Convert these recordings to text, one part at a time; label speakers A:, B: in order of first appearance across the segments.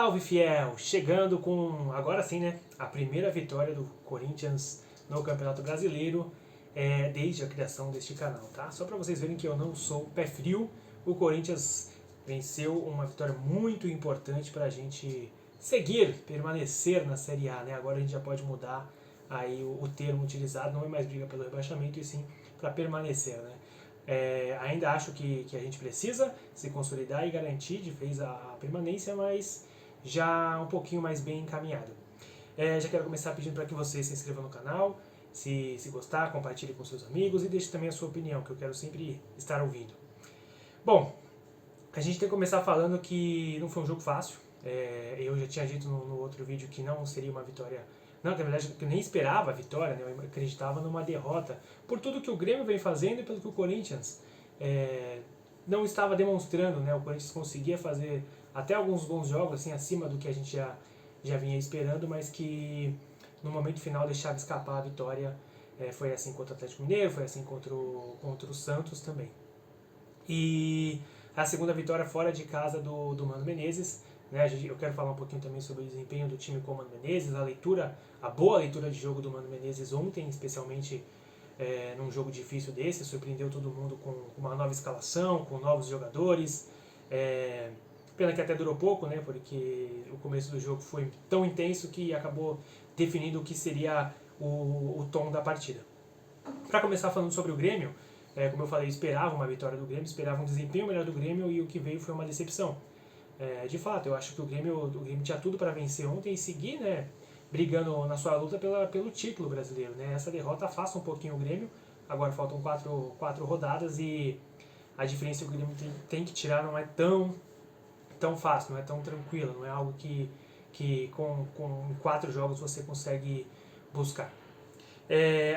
A: Salve, fiel! Chegando com, agora sim, né, a primeira vitória do Corinthians no Campeonato Brasileiro desde a criação deste canal, tá? Só para vocês verem que eu não sou pé frio, o Corinthians venceu uma vitória muito importante para a gente seguir, permanecer na Série A, né? Agora a gente já pode mudar aí o termo utilizado, não é mais briga pelo rebaixamento, e sim para permanecer, né? Ainda acho que a gente precisa se consolidar e garantir de vez a permanência, mas já um pouquinho mais bem encaminhado. Já quero começar pedindo para que você se inscreva no canal, se gostar, compartilhe com seus amigos e deixe também a sua opinião, que eu quero sempre estar ouvindo. Bom, a gente tem que começar falando que não foi um jogo fácil. Eu já tinha dito no outro vídeo que não seria uma vitória. Não, na verdade, eu nem esperava a vitória, né? Eu acreditava numa derrota. Por tudo que o Grêmio vem fazendo e pelo que o Corinthians não estava demonstrando, né? O Corinthians conseguia fazer até alguns bons jogos, assim, acima do que a gente já vinha esperando, mas que no momento final deixava escapar a vitória. Foi assim contra o Atlético Mineiro, foi assim contra o Santos também. E a segunda vitória fora de casa do Mano Menezes, né? Eu quero falar um pouquinho também sobre o desempenho do time com o Mano Menezes, a boa leitura de jogo do Mano Menezes ontem, especialmente num jogo difícil desse, surpreendeu todo mundo com uma nova escalação, com novos jogadores. Pena que até durou pouco, né? Porque o começo do jogo foi tão intenso que acabou definindo o que seria o tom da partida. Para começar falando sobre o Grêmio, como eu falei, esperava uma vitória do Grêmio, esperava um desempenho melhor do Grêmio e o que veio foi uma decepção. De fato, eu acho que o Grêmio tinha tudo para vencer ontem e seguir, né, brigando na sua luta pelo título brasileiro. Né? Essa derrota afasta um pouquinho o Grêmio, agora faltam quatro rodadas e a diferença que o Grêmio tem que tirar não é tão fácil, não é tão tranquila, não é algo que com 4 jogos você consegue buscar.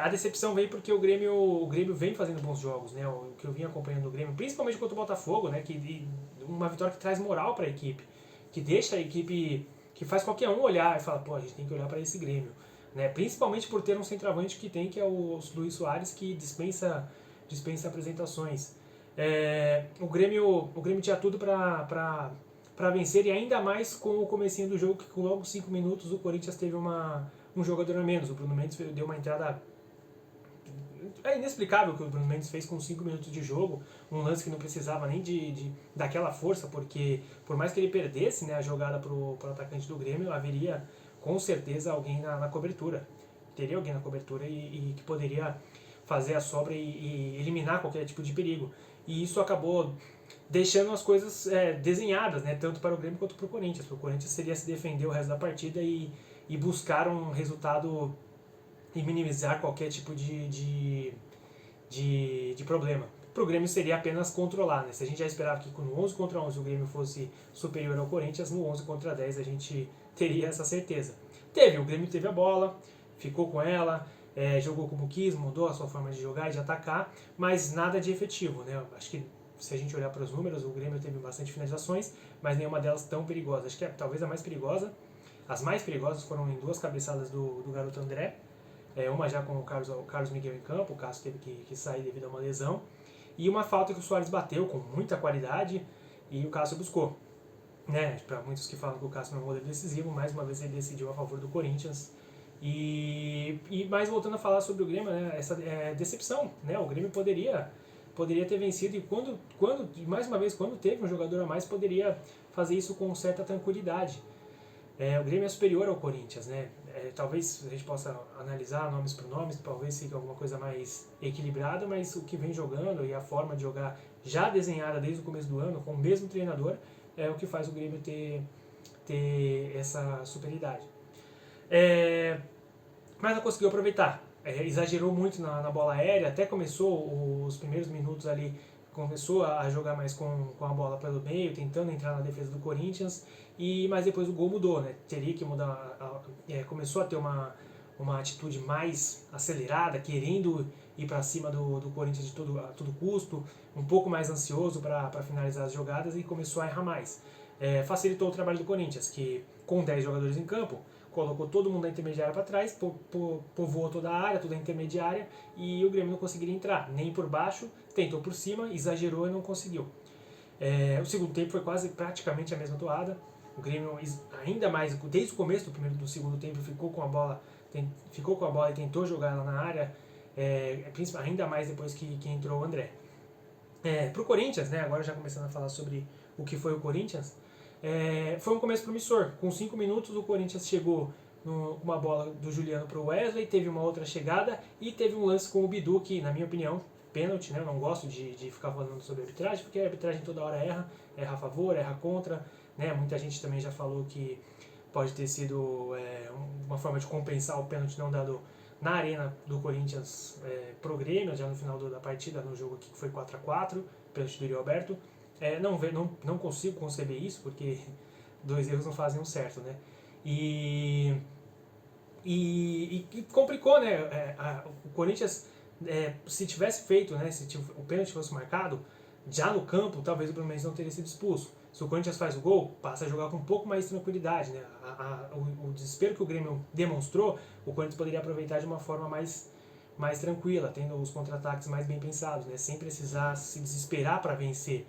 A: A decepção veio porque o Grêmio vem fazendo bons jogos, né? O que eu vim acompanhando o Grêmio, principalmente contra o Botafogo, né? Uma vitória que traz moral para a equipe, que deixa a equipe, que faz qualquer um olhar e fala, pô, a gente tem que olhar para esse Grêmio, né? Principalmente por ter um centroavante que é o Luis Soares, que dispensa apresentações. O Grêmio tinha tudo para vencer, e ainda mais com o comecinho do jogo, que com logo 5 minutos o Corinthians teve um jogador a menos. O Bruno Mendes deu uma entrada. É inexplicável o que o Bruno Mendes fez com 5 minutos de jogo, um lance que não precisava nem daquela força, porque por mais que ele perdesse, né, a jogada pro atacante do Grêmio, haveria com certeza alguém na cobertura. Teria alguém na cobertura e que poderia fazer a sobra e eliminar qualquer tipo de perigo. E isso acabou deixando as coisas desenhadas, né, tanto para o Grêmio quanto para o Corinthians. O Corinthians seria se defender o resto da partida e buscar um resultado e minimizar qualquer tipo de problema. Para o Grêmio seria apenas controlar, né? Se a gente já esperava que no 11 contra 11 o Grêmio fosse superior ao Corinthians, no 11 contra 10 a gente teria essa certeza. O Grêmio teve a bola, ficou com ela, jogou como quis, mudou a sua forma de jogar e de atacar, mas nada de efetivo, né? Acho que se a gente olhar para os números, o Grêmio teve bastante finalizações, mas nenhuma delas tão perigosa. Acho que talvez a mais perigosa. As mais perigosas foram em 2 cabeçadas do garoto André, uma já com o Carlos Miguel em campo, o Cássio teve que sair devido a uma lesão, e uma falta que o Soares bateu com muita qualidade e o Cássio buscou. Né? Para muitos que falam que o Cássio não é um goleiro decisivo, mais uma vez ele decidiu a favor do Corinthians. E mais voltando a falar sobre o Grêmio, né? Essa decepção, né? O Grêmio poderia ter vencido, e mais uma vez, quando teve um jogador a mais, poderia fazer isso com certa tranquilidade. O Grêmio é superior ao Corinthians, né? Talvez a gente possa analisar nomes por nomes, talvez fique alguma coisa mais equilibrada, mas o que vem jogando e a forma de jogar já desenhada desde o começo do ano, com o mesmo treinador, é o que faz o Grêmio ter essa superioridade. Mas não conseguiu aproveitar. Exagerou muito na bola aérea, até começou os primeiros minutos ali, começou a jogar mais com a bola pelo meio, tentando entrar na defesa do Corinthians, mas depois o gol mudou, né? Teria que mudar, começou a ter uma atitude mais acelerada, querendo ir para cima do Corinthians a todo custo, um pouco mais ansioso para finalizar as jogadas, e começou a errar mais. Facilitou o trabalho do Corinthians, que com 10 jogadores em campo, colocou todo mundo da intermediária para trás, povoou toda a área, toda a intermediária, e o Grêmio não conseguiria entrar, nem por baixo, tentou por cima, exagerou e não conseguiu. O segundo tempo foi praticamente a mesma toada. O Grêmio ainda mais, desde o começo do segundo tempo, ficou com a bola e tentou jogar ela na área, ainda mais depois que entrou o André. Pro Corinthians, né, agora já começando a falar sobre o que foi o Corinthians, foi um começo promissor. Com 5 minutos o Corinthians chegou com uma bola do Juliano para o Wesley, teve uma outra chegada e teve um lance com o Bidu que, na minha opinião, pênalti, né? Eu não gosto de ficar falando sobre arbitragem, porque a arbitragem toda hora erra a favor, erra contra, né? Muita gente também já falou que pode ter sido uma forma de compensar o pênalti não dado na arena do Corinthians pro Grêmio, já no final da partida, no jogo aqui que foi 4-4, pênalti do Yuri Alberto. Não consigo conceber isso, porque 2 erros não fazem um certo, né? E complicou, né? O Corinthians, se tivesse feito, né? Se o pênalti fosse marcado, já no campo, talvez o Bruno Mendes não teria sido expulso. Se o Corinthians faz o gol, passa a jogar com um pouco mais de tranquilidade, né? O desespero que o Grêmio demonstrou, o Corinthians poderia aproveitar de uma forma mais tranquila, tendo os contra-ataques mais bem pensados, né? Sem precisar se desesperar para vencer,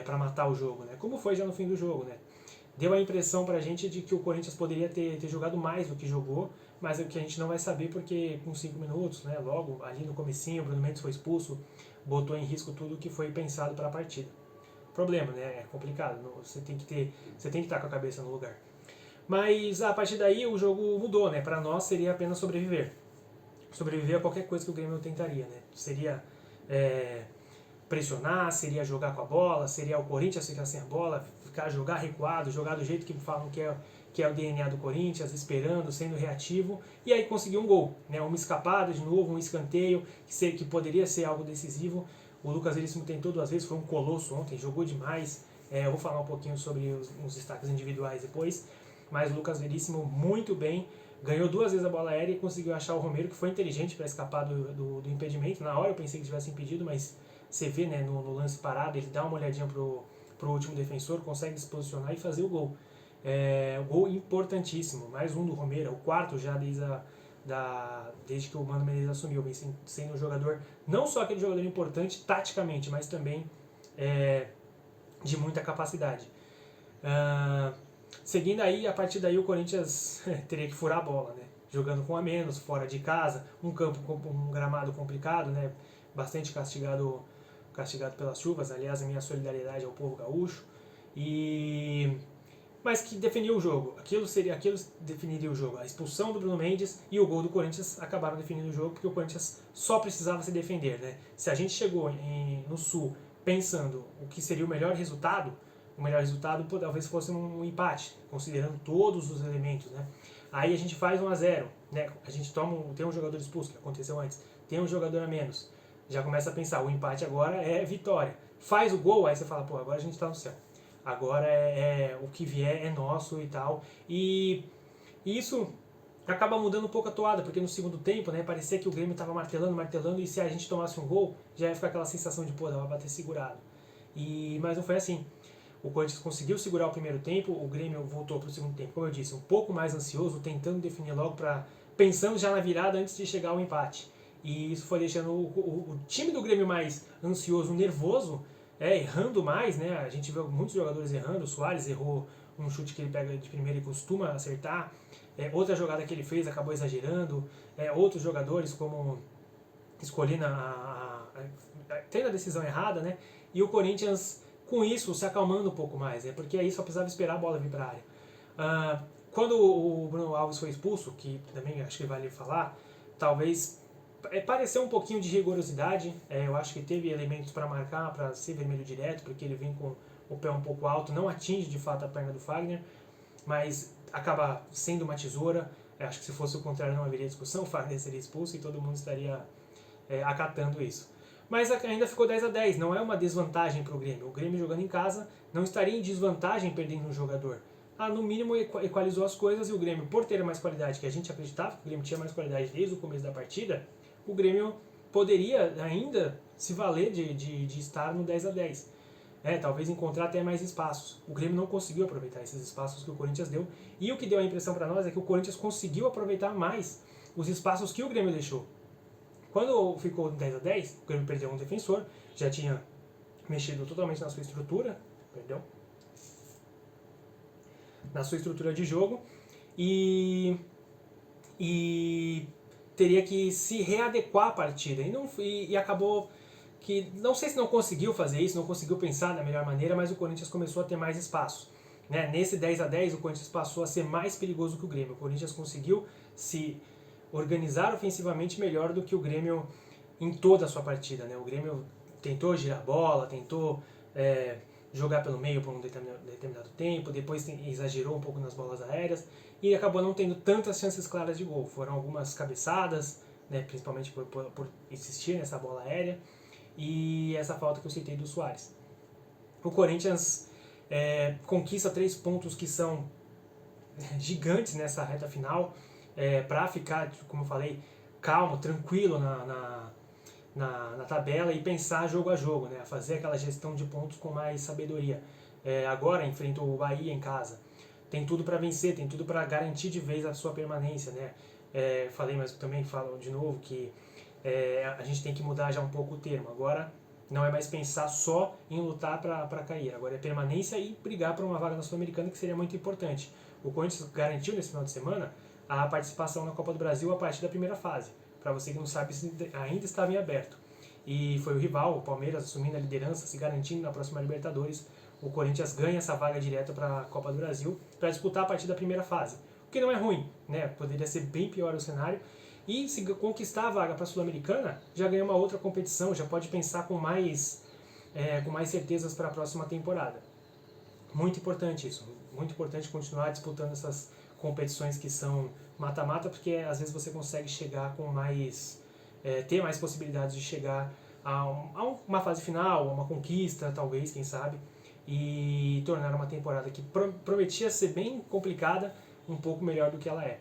A: para matar o jogo, né? Como foi já no fim do jogo, né? Deu a impressão pra gente de que o Corinthians poderia ter jogado mais do que jogou, mas é o que a gente não vai saber porque com 5 minutos, né, logo ali no comecinho, o Bruno Mendes foi expulso, botou em risco tudo que foi pensado para a partida. Problema, né? É complicado, você tem que estar com a cabeça no lugar. Mas a partir daí o jogo mudou, né? Para nós seria apenas sobreviver. Sobreviver a qualquer coisa que o Grêmio tentaria, né? Seria pressionar, seria jogar com a bola, seria o Corinthians ficar sem a bola, jogar recuado, jogar do jeito que falam que é o DNA do Corinthians, esperando, sendo reativo, e aí conseguir um gol, né? Uma escapada de novo, um escanteio, que poderia ser algo decisivo. O Lucas Veríssimo tentou 2 vezes, foi um colosso ontem, jogou demais. Eu vou falar um pouquinho sobre os destaques individuais depois, mas o Lucas Veríssimo muito bem, ganhou 2 vezes a bola aérea e conseguiu achar o Romero, que foi inteligente para escapar do impedimento. Na hora eu pensei que tivesse impedido, mas você vê, né, no lance parado, ele dá uma olhadinha pro último defensor, consegue se posicionar e fazer o gol. Um gol importantíssimo, mais um do Romero, o 4º já desde que o Mano Menezes assumiu, vem sendo um jogador, não só aquele jogador importante taticamente, mas também de muita capacidade. Seguindo aí, a partir daí o Corinthians teria que furar a bola, né? Jogando com a menos, fora de casa, um gramado complicado, né? Bastante castigado pelas chuvas. Aliás, a minha solidariedade ao povo gaúcho. Mas que definiu o jogo. Aquilo definiria o jogo. A expulsão do Bruno Mendes e o gol do Corinthians acabaram definindo o jogo, porque o Corinthians só precisava se defender, né? Se a gente chegou no Sul pensando o que seria o melhor resultado talvez fosse um empate, considerando todos os elementos, né? Aí a gente faz 1-0, né? A gente tem um jogador expulso, que aconteceu antes, tem um jogador a menos. Já começa a pensar, o empate agora é vitória. Faz o gol, aí você fala, pô, agora a gente tá no céu. Agora o que vier é nosso e tal. E isso acaba mudando um pouco a toada, porque no segundo tempo, né, parecia que o Grêmio estava martelando, e se a gente tomasse um gol, já ia ficar aquela sensação de, pô, dava pra ter segurado. Mas não foi assim. O Corinthians conseguiu segurar o primeiro tempo, o Grêmio voltou para o segundo tempo, como eu disse, um pouco mais ansioso, tentando definir logo, pensando já na virada antes de chegar ao empate. E isso foi deixando o time do Grêmio mais ansioso, nervoso, errando mais, né? A gente viu muitos jogadores errando, o Soares errou um chute que ele pega de primeira e costuma acertar, outra jogada que ele fez acabou exagerando, outros jogadores como escolhendo tendo a decisão errada, né? E o Corinthians, com isso, se acalmando um pouco mais, porque aí só precisava esperar a bola vir para a área. Quando o Bruno Alves foi expulso, que também acho que vale falar, talvez pareceu um pouquinho de rigorosidade. Eu acho que teve elementos para marcar, para ser vermelho direto, porque ele vem com o pé um pouco alto, não atinge de fato a perna do Fagner, mas acaba sendo uma tesoura. Acho que se fosse o contrário não haveria discussão, o Fagner seria expulso e todo mundo estaria acatando isso. Mas ainda ficou 10-10, não é uma desvantagem para o Grêmio. O Grêmio jogando em casa não estaria em desvantagem perdendo um jogador. No mínimo equalizou as coisas, e o Grêmio, por ter mais qualidade, que a gente acreditava que o Grêmio tinha mais qualidade desde o começo da partida, o Grêmio poderia ainda se valer de estar no 10-10. Talvez encontrar até mais espaços. O Grêmio não conseguiu aproveitar esses espaços que o Corinthians deu, e o que deu a impressão para nós é que o Corinthians conseguiu aproveitar mais os espaços que o Grêmio deixou. Quando ficou 10-10, o Grêmio perdeu um defensor, já tinha mexido totalmente na sua estrutura, perdão. na sua estrutura de jogo e teria que se readequar à partida. E acabou que, não sei se não conseguiu fazer isso, não conseguiu pensar da melhor maneira, mas o Corinthians começou a ter mais espaço. Né? Nesse 10-10, o Corinthians passou a ser mais perigoso que o Grêmio. O Corinthians conseguiu se organizar ofensivamente melhor do que o Grêmio em toda a sua partida. Né? O Grêmio tentou girar a bola, tentou jogar pelo meio por um determinado tempo, depois exagerou um pouco nas bolas aéreas e acabou não tendo tantas chances claras de gol. Foram algumas cabeçadas, né, principalmente por insistir nessa bola aérea, e essa falta que eu citei do Soares. O Corinthians conquista 3 pontos que são gigantes nessa reta final, para ficar, como eu falei, calmo, tranquilo na tabela e pensar jogo a jogo, né? Fazer aquela gestão de pontos com mais sabedoria. Agora enfrenta o Bahia em casa. Tem tudo para vencer, tem tudo para garantir de vez a sua permanência, né? Falei, mas também falo de novo que a gente tem que mudar já um pouco o termo. Agora não é mais pensar só em lutar para cair. Agora é permanência e brigar por uma vaga na Sul-Americana, que seria muito importante. O Corinthians garantiu nesse final de semana a participação na Copa do Brasil a partir da primeira fase. Para você que não sabe, ainda estava em aberto. E foi o rival, o Palmeiras, assumindo a liderança, se garantindo na próxima Libertadores. O Corinthians ganha essa vaga direta para a Copa do Brasil para disputar a partir da primeira fase. O que não é ruim, né? Poderia ser bem pior o cenário. E se conquistar a vaga para a Sul-Americana, já ganha uma outra competição, já pode pensar com mais certezas para a próxima temporada. Muito importante isso, muito importante continuar disputando essas competições que são mata-mata, porque às vezes você consegue chegar com mais, ter mais possibilidades de chegar a uma fase final, a uma conquista, talvez, quem sabe, e tornar uma temporada que prometia ser bem complicada, um pouco melhor do que ela é.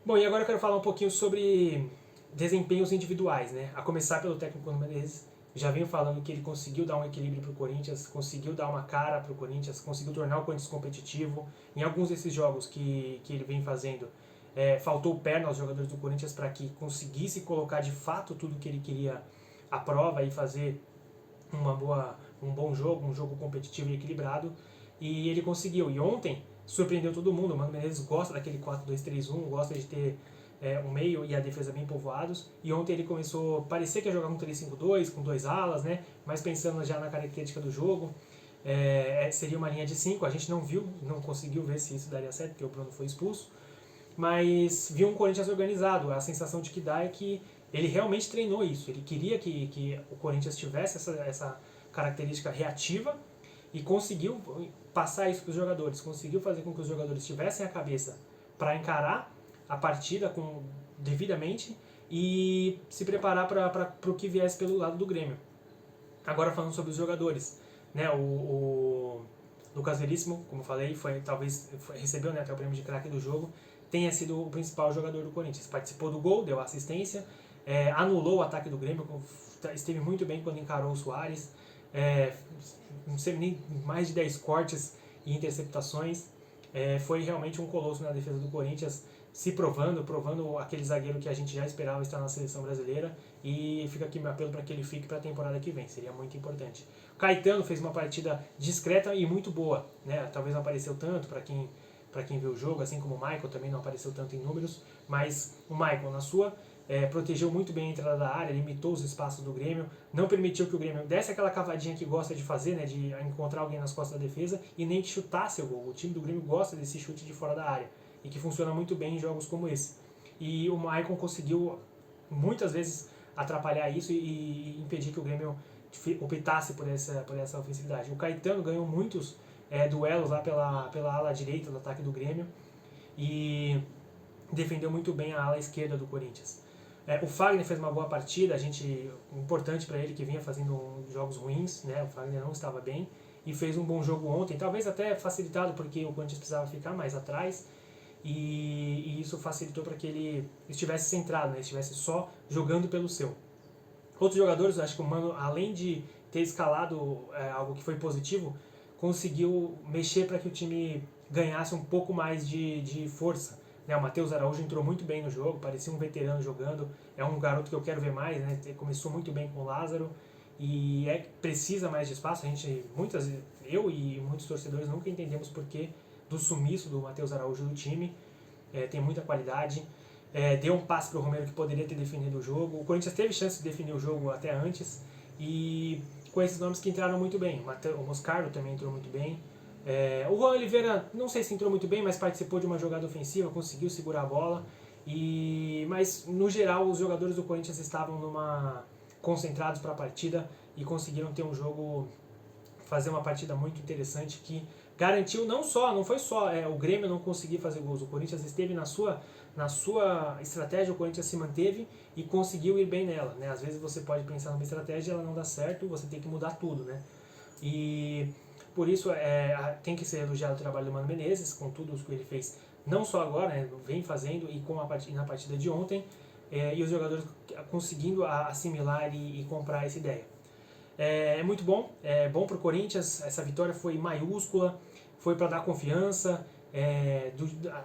A: Bom, e agora eu quero falar um pouquinho sobre desempenhos individuais, né? A começar pelo técnico Menezes. Já venho falando que ele conseguiu dar um equilíbrio para o Corinthians, conseguiu dar uma cara para o Corinthians, conseguiu tornar o Corinthians competitivo. Em alguns desses jogos que ele vem fazendo, faltou perna aos jogadores do Corinthians para que conseguisse colocar de fato tudo que ele queria à prova e fazer um bom jogo, um jogo competitivo e equilibrado. E ele conseguiu. E ontem surpreendeu todo mundo. O Mano Menezes gosta daquele 4-2-3-1, gosta de ter o meio e a defesa bem povoados, e ontem ele começou, parecia que ia jogar um 3-5-2, com 2 alas, né? Mas pensando já na característica do jogo, seria uma linha de 5, a gente não conseguiu ver se isso daria certo, porque o Bruno foi expulso, mas viu um Corinthians organizado. A sensação de que dá é que ele realmente treinou isso, ele queria que o Corinthians tivesse essa característica reativa, e conseguiu passar isso para os jogadores, conseguiu fazer com que os jogadores tivessem a cabeça para encarar a partida devidamente e se preparar para o que viesse pelo lado do Grêmio. Agora falando sobre os jogadores, né, o Lucas Veríssimo, como eu falei, recebeu, né, até o prêmio de craque do jogo, tenha sido o principal jogador do Corinthians. Participou do gol, deu assistência, anulou o ataque do Grêmio, esteve muito bem quando encarou o Soares, não sei nem mais de 10 cortes e interceptações. Foi realmente um colosso na defesa do Corinthians, se provando aquele zagueiro que a gente já esperava estar na seleção brasileira, e fica aqui meu apelo para que ele fique para a temporada que vem, seria muito importante. O Caetano fez uma partida discreta e muito boa, né? Talvez não apareceu tanto para quem viu o jogo, assim como o Michael também não apareceu tanto em números, mas o Michael na sua protegeu muito bem a entrada da área, limitou os espaços do Grêmio, não permitiu que o Grêmio desse aquela cavadinha que gosta de fazer, né, de encontrar alguém nas costas da defesa, e nem que chutasse o gol. O time do Grêmio gosta desse chute de fora da área, e que funciona muito bem em jogos como esse. E o Maicon conseguiu muitas vezes atrapalhar isso e impedir que o Grêmio optasse por essa ofensividade. O Caetano ganhou muitos duelos lá pela ala direita do ataque do Grêmio e defendeu muito bem a ala esquerda do Corinthians. O Fagner fez uma boa partida, importante para ele, que vinha fazendo jogos ruins, né? O Fagner não estava bem e fez um bom jogo ontem, talvez até facilitado porque o Corinthians precisava ficar mais atrás, e isso facilitou para que ele estivesse centrado, né? Estivesse só jogando pelo seu. Outros jogadores, eu acho que o Mano, além de ter escalado algo que foi positivo, conseguiu mexer para que o time ganhasse um pouco mais de força. O Matheus Araújo entrou muito bem no jogo, parecia um veterano jogando, é um garoto que eu quero ver mais, né? Começou muito bem com o Lázaro e precisa mais de espaço. Eu e muitos torcedores nunca entendemos por que do sumiço do Matheus Araújo do time. Tem muita qualidade. Deu um passe para o Romero que poderia ter definido o jogo. O Corinthians teve chance de definir o jogo até antes. E com esses nomes que entraram muito bem. O Moscardo também entrou muito bem. O Juan Oliveira, não sei se entrou muito bem, mas participou de uma jogada ofensiva, conseguiu segurar a bola. Mas, no geral, os jogadores do Corinthians estavam concentrados para a partida e conseguiram ter um jogo, fazer uma partida muito interessante que garantiu não foi só o Grêmio não conseguir fazer gols, o Corinthians esteve na sua estratégia, o Corinthians se manteve e conseguiu ir bem nela, né? Às vezes você pode pensar numa estratégia e ela não dá certo, você tem que mudar tudo, né? E por isso tem que ser elogiado o trabalho do Mano Menezes, com tudo o que ele fez, não só agora, né? Vem fazendo e na partida de ontem, e os jogadores conseguindo assimilar e comprar essa ideia. É muito bom, é bom para o Corinthians, essa vitória foi maiúscula, foi para dar confiança,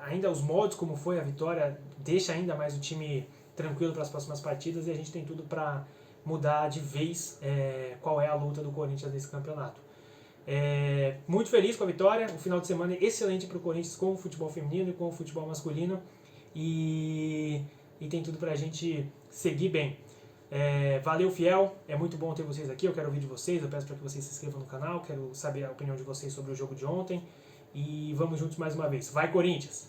A: ainda os moldes como foi a vitória deixa ainda mais o time tranquilo para as próximas partidas e a gente tem tudo para mudar de vez qual é a luta do Corinthians nesse campeonato. Muito feliz com a vitória, um final de semana excelente para o Corinthians com o futebol feminino e com o futebol masculino e tem tudo para a gente seguir bem. Valeu, fiel, é muito bom ter vocês aqui, eu quero ouvir de vocês, eu peço para que vocês se inscrevam no canal, quero saber a opinião de vocês sobre o jogo de ontem e vamos juntos mais uma vez. Vai, Corinthians!